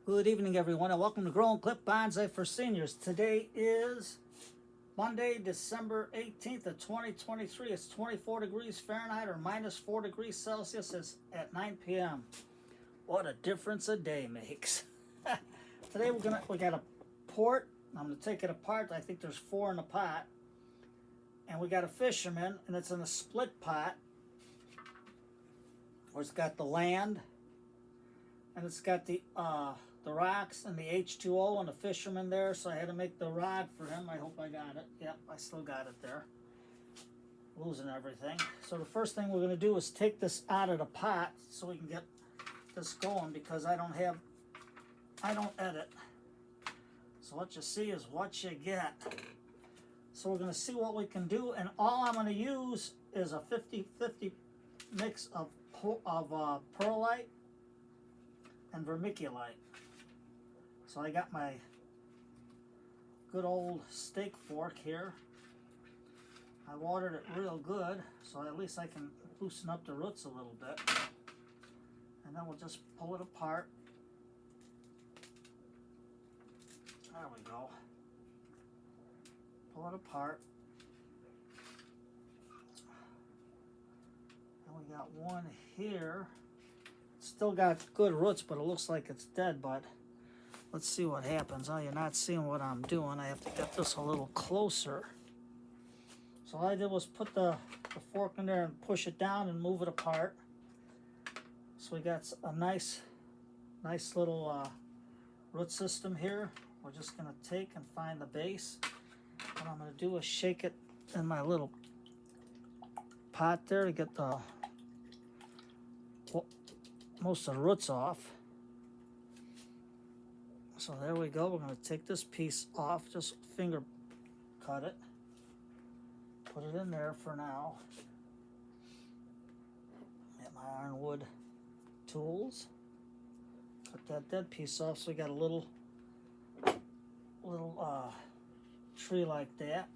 Good evening, everyone, and welcome to Growing Clip Bonsai for Seniors. Today is Monday, December 18th of 2023. It's 24 degrees Fahrenheit or minus 4 degrees Celsius. It's at 9 p.m. What a difference a day makes. Today we got a port. I'm going to take it apart. I think there's 4 in the pot. And we got a Fisherman, and it's in a split pot. Where it's got the land, and it's got the rocks and the H2O and the Fisherman there, so I had to make the rod for him. I hope I got it. Yep, I still got it there. Losing everything. So the first thing we're going to do is take this out of the pot so we can get this going, because I don't edit. So what you see is what you get. So we're going to see what we can do, and all I'm going to use is a 50-50 mix of perlite and vermiculite. So I got my good old steak fork here. I watered it real good, so at least I can loosen up the roots a little bit. And then we'll just pull it apart. There we go. Pull it apart. And we got one here. Still got good roots, but it looks like it's dead, but let's see what happens. Oh, you're not seeing what I'm doing. I have to get this a little closer. So all I did was put the fork in there and push it down and move it apart. So we got a nice little root system here. We're just going to take and find the base. What I'm going to do is shake it in my little pot there to get the most of the roots off. So there we go. We're going to take this piece off, just finger cut it, put it in there for now. Get my ironwood tools, cut that dead piece off, so we got a little tree like that.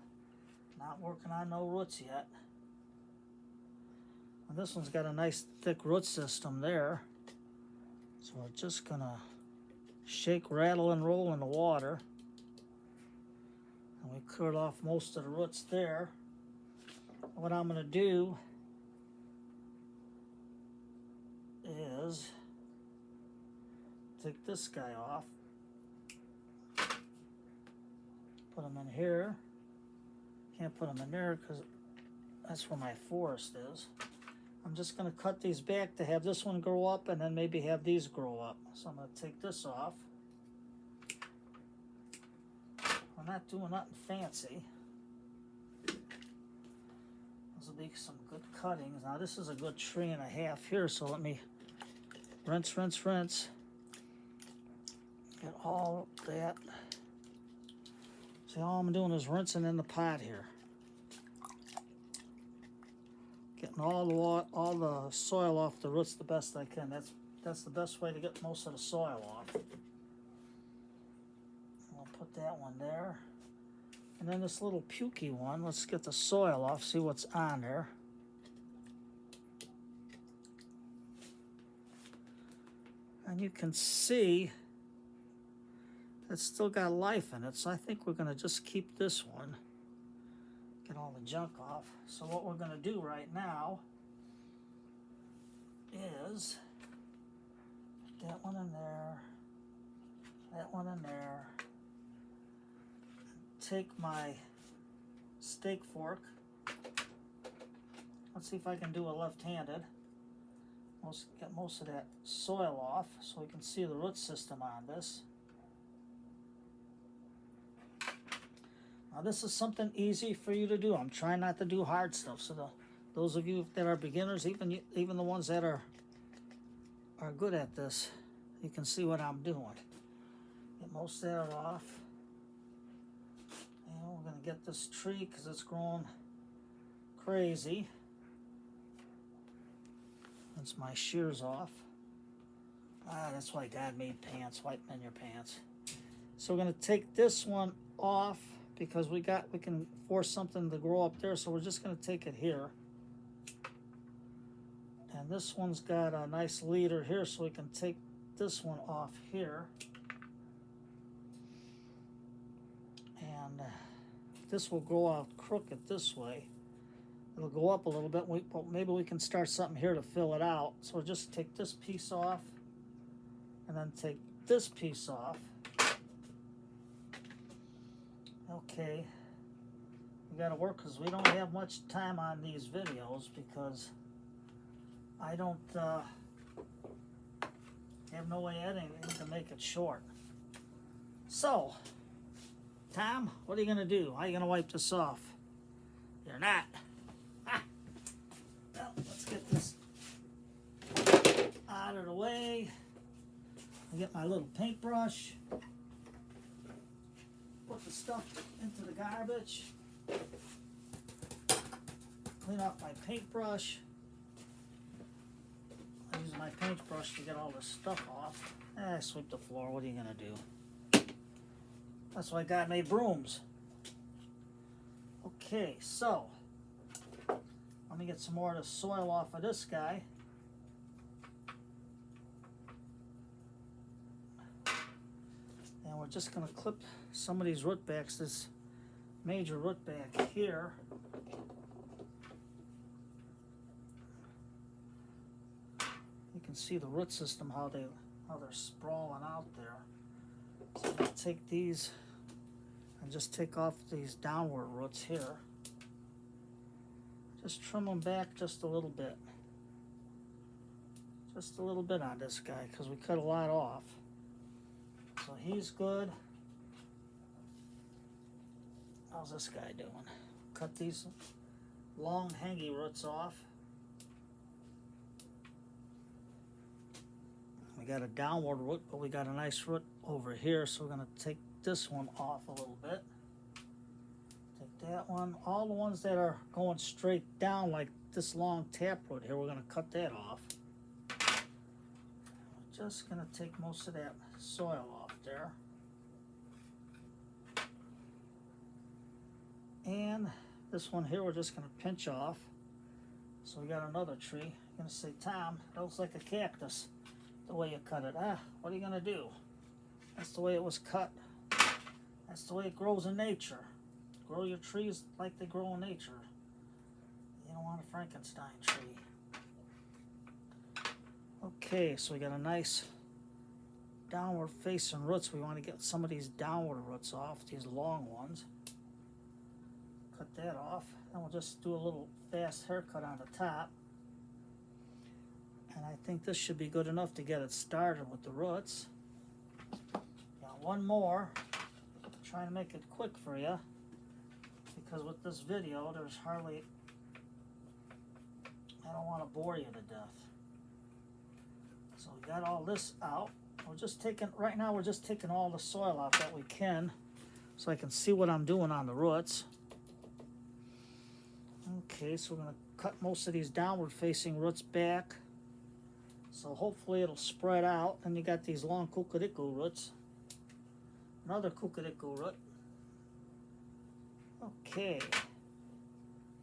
Not working on no roots yet. And this one's got a nice thick root system there. So we're just gonna shake, rattle, and roll in the water. And we cleared off most of the roots there. What I'm gonna do is take this guy off, put him in here. Can't put him in there because that's where my forest is. I'm just going to cut these back to have this one grow up and then maybe have these grow up. So I'm going to take this off. We're not doing nothing fancy. Those will be some good cuttings. Now this is a good 3.5 here, so let me rinse. Get all that. See, all I'm doing is rinsing in the pot here. Getting all the soil off the roots the best I can. That's the best way to get most of the soil off. I'll put that one there. And then this little pukey one, let's get the soil off, see what's on there. And you can see it's still got life in it, so I think we're going to just keep this one. Get all the junk off. So what we're going to do right now is put that one in there, that one in there. Take my steak fork. Let's see if I can do it left-handed. Get most of that soil off so we can see the root system on this. Now this is something easy for you to do. I'm trying not to do hard stuff. So those of you that are beginners, even the ones that are good at this, you can see what I'm doing. Get most of that off. And we're going to get this tree because it's growing crazy. That's my shears off. That's why God made pants. Whiten in your pants. So we're going to take this one off, because we can force something to grow up there, so we're just going to take it here. And this one's got a nice leader here, so we can take this one off here. And this will go out crooked this way. It'll go up a little bit. Maybe we can start something here to fill it out. So we'll just take this piece off and then take this piece off. Okay, we got to work because we don't have much time on these videos because I don't have no way editing to make it short. So, Tom, what are you going to do? How are you going to wipe this off? You're not. Ah. Well, let's get this out of the way. I get my little paintbrush. Put the stuff into the garbage. Clean off my paintbrush. I use my paintbrush to get all the stuff off. Sweep the floor. What are you gonna do? That's why God made brooms. Okay, so let me get some more of the soil off of this guy. And we're just going to clip some of these root backs, this major root back here. You can see the root system, how they're sprawling out there. So I'm going to take these and just take off these downward roots here. Just trim them back just a little bit. Just a little bit on this guy because we cut a lot off. So he's good. How's this guy doing? Cut these long hangy roots off. We got a downward root, but we got a nice root over here, so we're going to take this one off a little bit. Take that one. All the ones that are going straight down, like this long taproot here, we're going to cut that off. We're just going to take most of that soil off there. And this one here we're just going to pinch off. So we got another tree. I'm going to say, Tom, that looks like a cactus the way you cut it. What are you going to do? That's the way it was cut. That's the way it grows in nature. Grow your trees like they grow in nature. You don't want a Frankenstein tree. Okay, so we got a nice downward facing roots. We want to get some of these downward roots off, these long ones. Cut that off. And we'll just do a little fast haircut on the top. And I think this should be good enough to get it started with the roots. Got one more. I'm trying to make it quick for you. Because with this video, there's hardly... I don't want to bore you to death. So we got all this out. We're just taking, right now we're just taking all the soil out that we can. So I can see what I'm doing on the roots. Okay, so we're going to cut most of these downward facing roots back. So hopefully it'll spread out. And you got these long kukuriku roots. Another kukuriku root. Okay.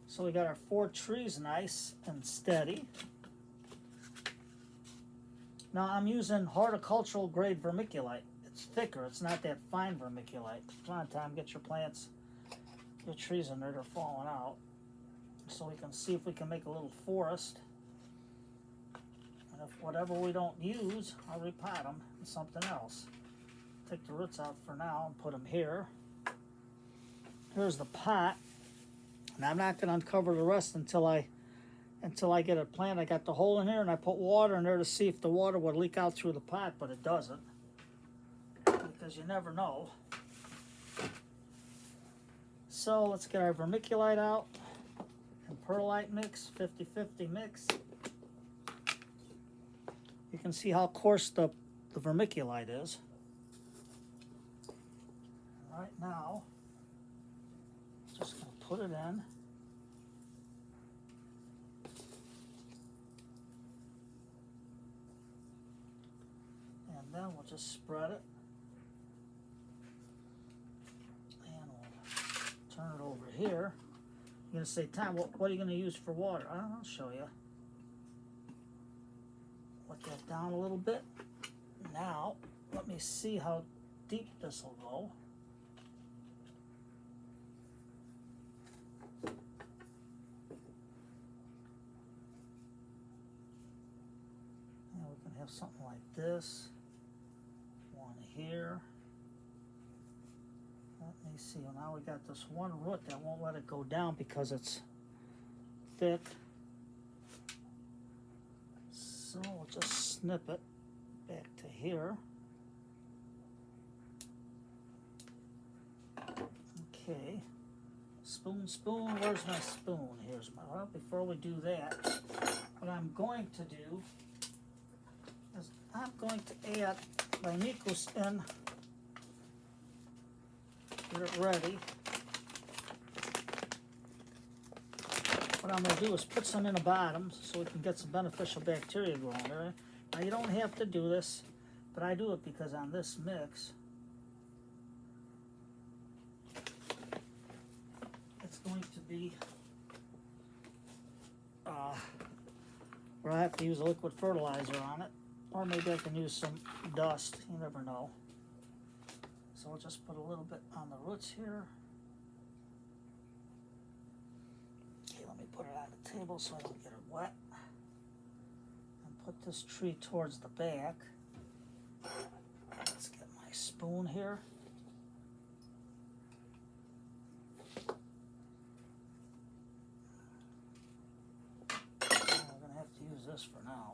So we got our 4 trees nice and steady. Now I'm using horticultural grade vermiculite. It's thicker, it's not that fine vermiculite. Come on, Tom, get your plants, your trees in there, they're falling out. So we can see if we can make a little forest. And if whatever we don't use, I'll repot them in something else. Take the roots out for now and put them here. Here's the pot. And I'm not going to uncover the rest until I get it planted. I got the hole in here and I put water in there to see if the water would leak out through the pot, but it doesn't. Because you never know. So let's get our vermiculite out and perlite mix, 50-50 mix. You can see how coarse the vermiculite is. Right now, just going to put it in. And then we'll just spread it. And we'll turn it over here. You're going to say, Tom, what are you going to use for water? I'll show you. Let that down a little bit. Now, let me see how deep this will go. something like this. One here. Let me see. Well, now we got this one root that won't let it go down because it's thick. So we'll just snip it back to here. Okay. Spoon, spoon. Where's my spoon? Here's my. Well, before we do that, what I'm going to do is I'm going to add my Nikos in. Get it ready. What I'm going to do is put some in the bottom so we can get some beneficial bacteria growing there. Now you don't have to do this, but I do it because on this mix, it's going to be where I have to use a liquid fertilizer on it, or maybe I can use some dust. You never know. So we'll just put a little bit on the roots here. Okay, let me put it on the table so I don't get it wet. And put this tree towards the back. Let's get my spoon here. We're going to have to use this for now.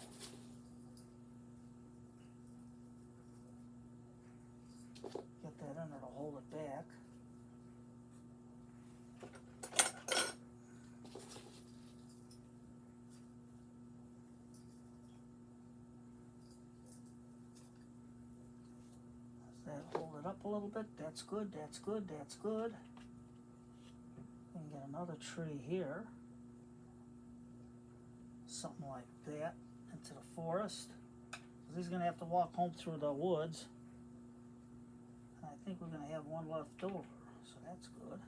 Get that in there to hold it back. That hold it up a little bit. That's good, that's good, that's good. We can get another tree here. Something like that into the forest. He's going to have to walk home through the woods. I think we're going to have one left over, so that's good.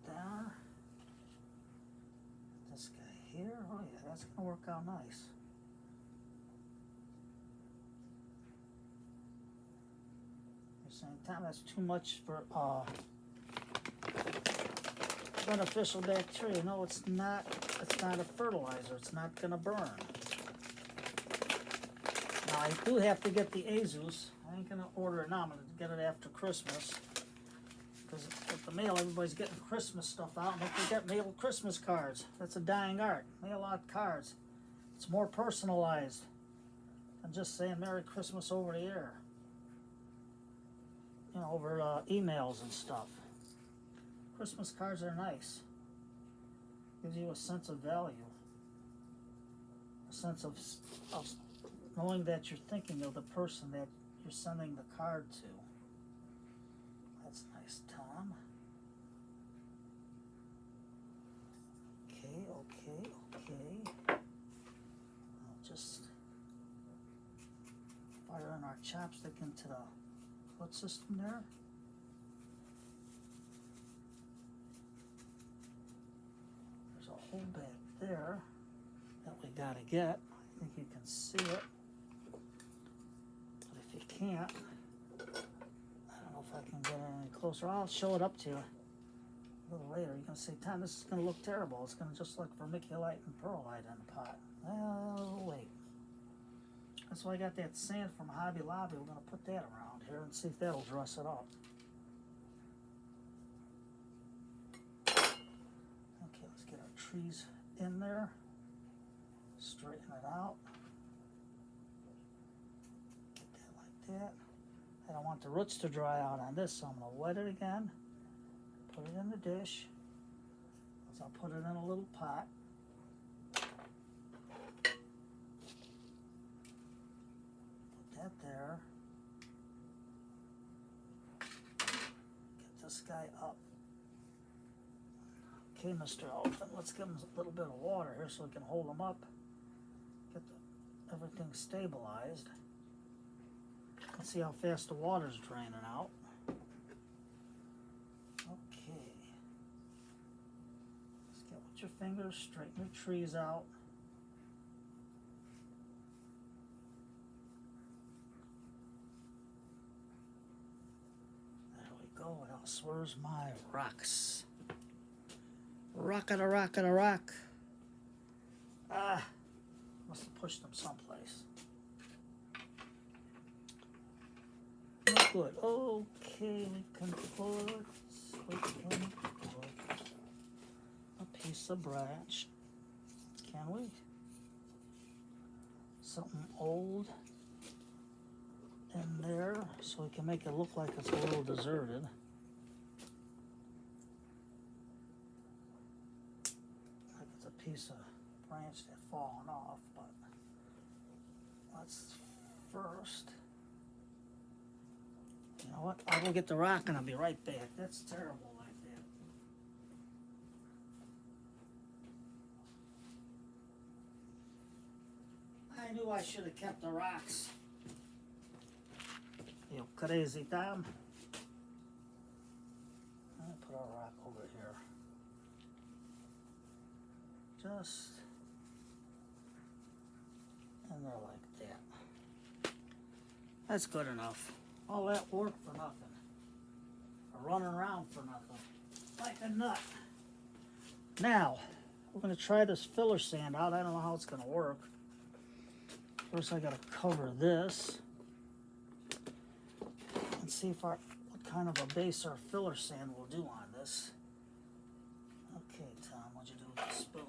Put down this guy here. Oh yeah, that's going to work out nice. At the same time, that's too much for beneficial bacteria. No, it's not. It's not a fertilizer. It's not going to burn. Now, I do have to get the Azus. I ain't going to order it now. I'm going to get it after Christmas. Because at the mail, everybody's getting Christmas stuff out. And don't forget, mail Christmas cards. That's a dying art. Mail out cards. It's more personalized than just saying Merry Christmas over the air. You know, over emails and stuff. Christmas cards are nice. Gives you a sense of value. A sense of knowing that you're thinking of the person that you're sending the card to. That's nice, Tom. Okay, okay, okay. I'll just fire in our chopstick into the foot system there. There's a hole back there that we gotta get. I think you can see it. But if you can't, I don't know if I can get it any closer. I'll show it up to you a little later. You're gonna say, Tom, this is gonna look terrible. It's gonna just look vermiculite and perlite in the pot. Well, wait. That's why I got that sand from Hobby Lobby. We're gonna put that around here and see if that'll dress it up. Okay, let's get our trees in there. Straighten it out. Get that like that. I don't want the roots to dry out on this, so I'm going to wet it again. Put it in the dish. I'll put it in a little pot. Put that there. Get this guy up. Okay, Mr. Elephant, let's give him a little bit of water here so we can hold him up. Get everything stabilized. Let's see how fast the water's draining out. Okay. Just get with your fingers, straighten your trees out. There we go. What else? Where's my rocks? Rock. Ah. Must have pushed them someplace. No good. Okay, we can put a piece of branch. Can we? Something old in there so we can make it look like it's a little deserted. Like it's a piece of branch that's fallen off, but let's first. You know what? I'll go get the rock and I'll be right back. That's terrible like that. I knew I should have kept the rocks. You crazy Tom. I'll put our rock over here. Just in there like that. That's good enough. All that work for nothing. Or running around for nothing. Like a nut. Now, we're going to try this filler sand out. I don't know how it's going to work. First I got to cover this. And see if what kind of a base our filler sand will do on this. Okay, Tom, what'd you do with the spoon?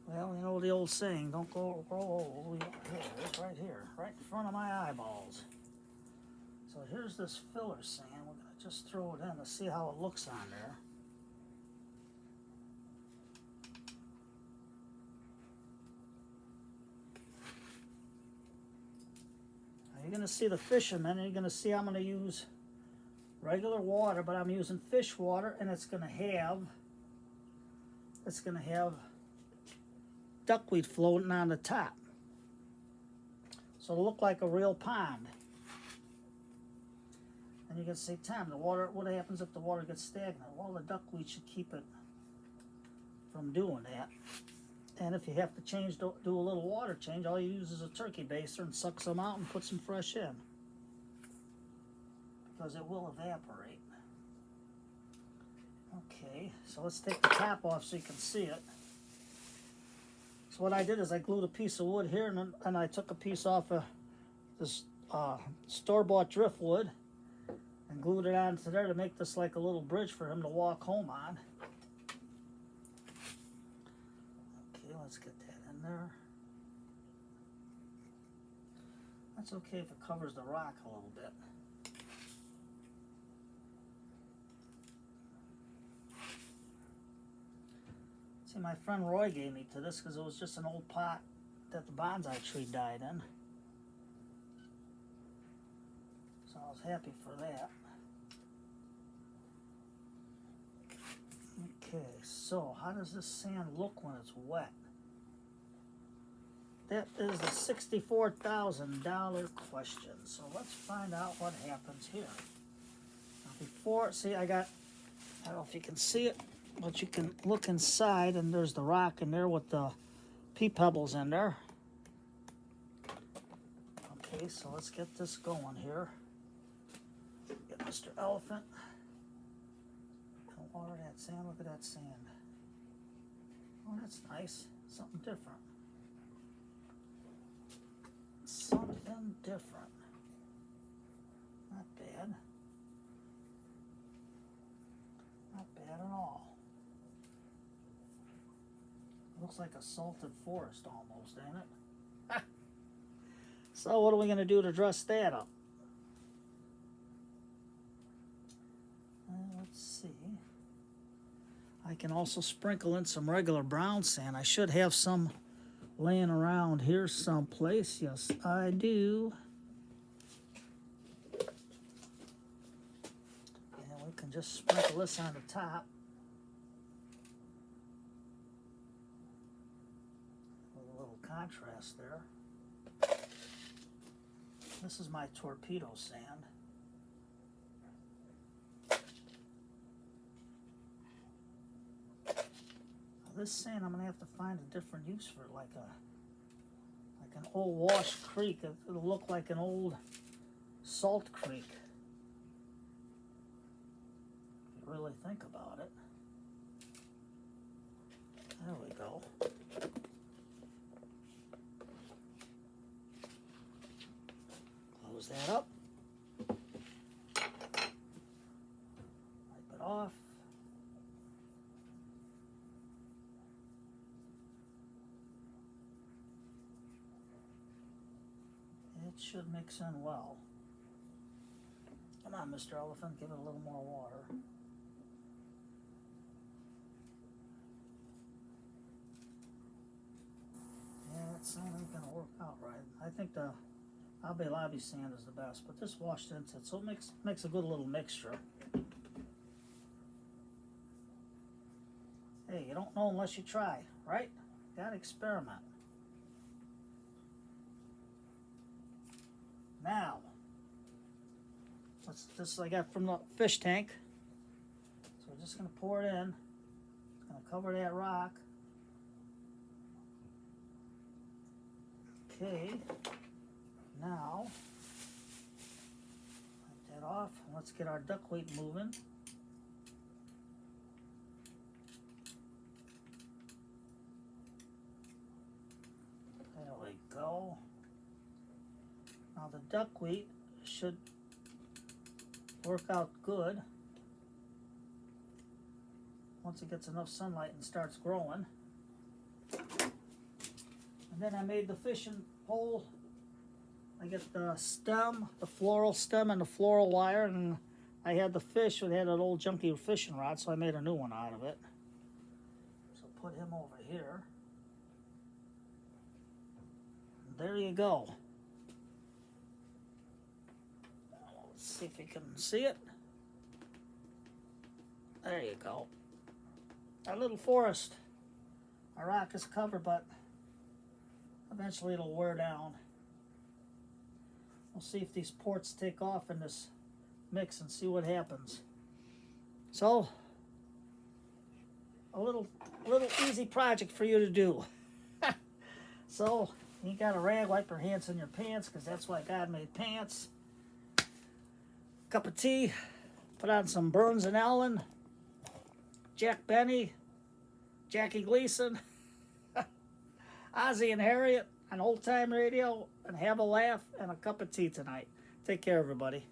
Well, you know the old saying, don't grow old. Here, it's right here, right in front of my eyeballs. So here's this filler sand. We're going to just throw it in to see how it looks on there. Now you're going to see the Fisherman, and you're going to see I'm going to use regular water, but I'm using fish water, and it's going to have duckweed floating on the top. So it'll look like a real pond. And you can see, Tom, the water, what happens if the water gets stagnant? Well, the duckweed should keep it from doing that. And if you have to do a little water change, all you use is a turkey baster and suck some out and put some fresh in. Because it will evaporate. Okay, so let's take the top off so you can see it. So what I did is I glued a piece of wood here, and I took a piece off of this store-bought driftwood and glued it onto there to make this like a little bridge for him to walk home on. Okay, let's get that in there. That's okay if it covers the rock a little bit. See, my friend Roy gave me to this because it was just an old pot that the bonsai tree died in. So I was happy for that. Okay, so how does this sand look when it's wet? That is the $64,000 question. So let's find out what happens here. Now before, see, I don't know if you can see it, but you can look inside, and there's the rock in there with the pea pebbles in there. Okay, so let's get this going here. Get Mr. Elephant. Don't water that sand. Look at that sand. Oh, that's nice. Something different. Something different. Not bad. Not bad at all. Looks like a salted forest almost, ain't it? So what are we going to do to dress that up? Let's see. I can also sprinkle in some regular brown sand. I should have some laying around here someplace. Yes, I do. And we can just sprinkle this on the top. Contrast there. This is my torpedo sand. Now this sand, I'm going to have to find a different use for it, like an old wash creek. It'll look like an old salt creek, if you really think about it. that up. Wipe it off. It should mix in well. Come on, Mr. Elephant, give it a little more water. Yeah, it's not really gonna work out right. I think the Abe Labi sand is the best, but this washed into it, so it makes a good little mixture. Hey, you don't know unless you try, right? Gotta experiment. Now, this I got from the fish tank. So we're just gonna pour it in. It's gonna cover that rock. Okay. Now, wipe that off. Let's get our duckweed moving. There we go. Now the duckweed should work out good once it gets enough sunlight and starts growing. And then I made the fishing pole. I get the stem, the floral stem and the floral wire, and I had the fish that had an old junky fishing rod, so I made a new one out of it. So put him over here. And there you go. Let's see if you can see it. There you go. Our little forest. Our rock is covered, but eventually it'll wear down. We'll see if these ports take off in this mix and see what happens. So, a little easy project for you to do. So, you got a rag, wipe your hands in your pants, because that's why God made pants. Cup of tea, put on some Burns and Allen, Jack Benny, Jackie Gleason, Ozzie and Harriet on Old Time Radio, and have a laugh and a cup of tea tonight. Take care, everybody.